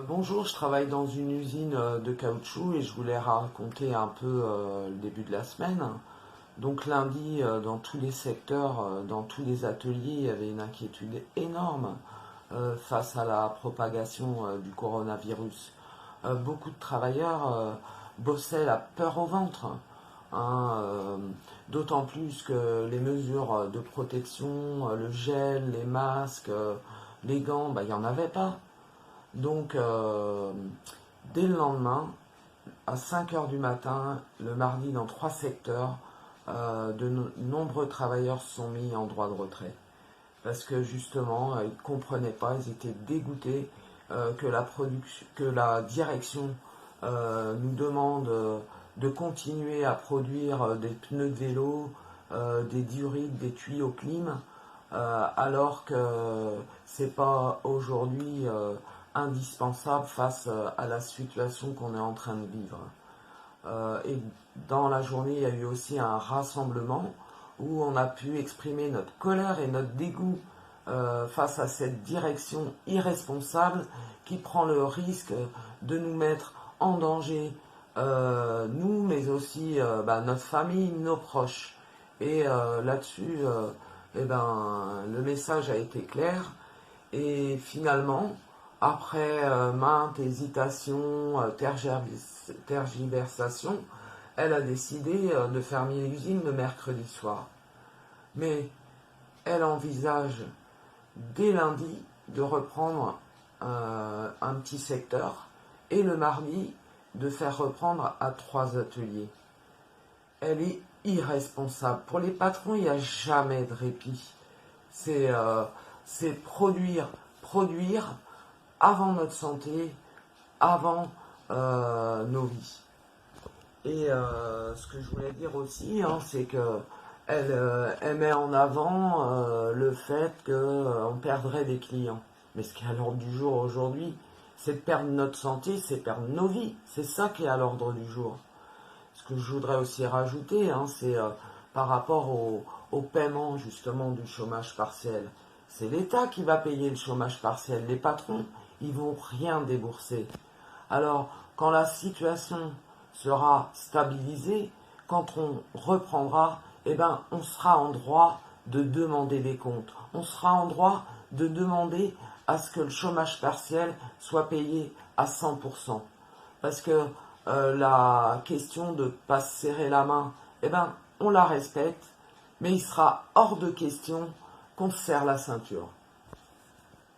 Bonjour, je travaille dans une usine de caoutchouc et je voulais raconter un peu le début de la semaine. Donc lundi, dans tous les secteurs, dans tous les ateliers, il y avait une inquiétude énorme face à la propagation du coronavirus. Beaucoup de travailleurs bossaient la peur au ventre, hein, d'autant plus que les mesures de protection, le gel, les masques, les gants, bah, il n'y en avait pas. Donc, dès le lendemain, à 5 heures du matin, le mardi, dans trois secteurs, de nombreux travailleurs se sont mis en droit de retrait. Parce que justement, ils ne comprenaient pas, ils étaient dégoûtés que la direction nous demande de continuer à produire des pneus de vélo, des durites, des tuyaux clim, alors que c'est pas aujourd'hui indispensable face à la situation qu'on est en train de vivre. Et dans la journée, il y a eu aussi un rassemblement où on a pu exprimer notre colère et notre dégoût face à cette direction irresponsable qui prend le risque de nous mettre en danger, nous, mais aussi notre famille, nos proches. Et là-dessus, le message a été clair. Et finalement, après maintes hésitations, tergiversations, elle a décidé de fermer l'usine le mercredi soir. Mais elle envisage dès lundi de reprendre un petit secteur et le mardi de faire reprendre à trois ateliers. Elle est irresponsable. Pour les patrons, il n'y a jamais de répit. C'est produire, produire avant notre santé, avant nos vies. Et ce que je voulais dire aussi, hein, c'est que elle met en avant le fait qu'on perdrait des clients. Mais ce qui est à l'ordre du jour aujourd'hui, c'est de perdre notre santé, c'est perdre nos vies. C'est ça qui est à l'ordre du jour. Ce que je voudrais aussi rajouter, hein, c'est par rapport au paiement justement du chômage partiel. C'est l'État qui va payer le chômage partiel. Les patrons, ils vont rien débourser. Alors, quand la situation sera stabilisée, quand on reprendra, on sera en droit de demander des comptes. On sera en droit de demander à ce que le chômage partiel soit payé à 100%. Parce que la question de ne pas se serrer la main, on la respecte, mais il sera hors de question qu'on se serre la ceinture.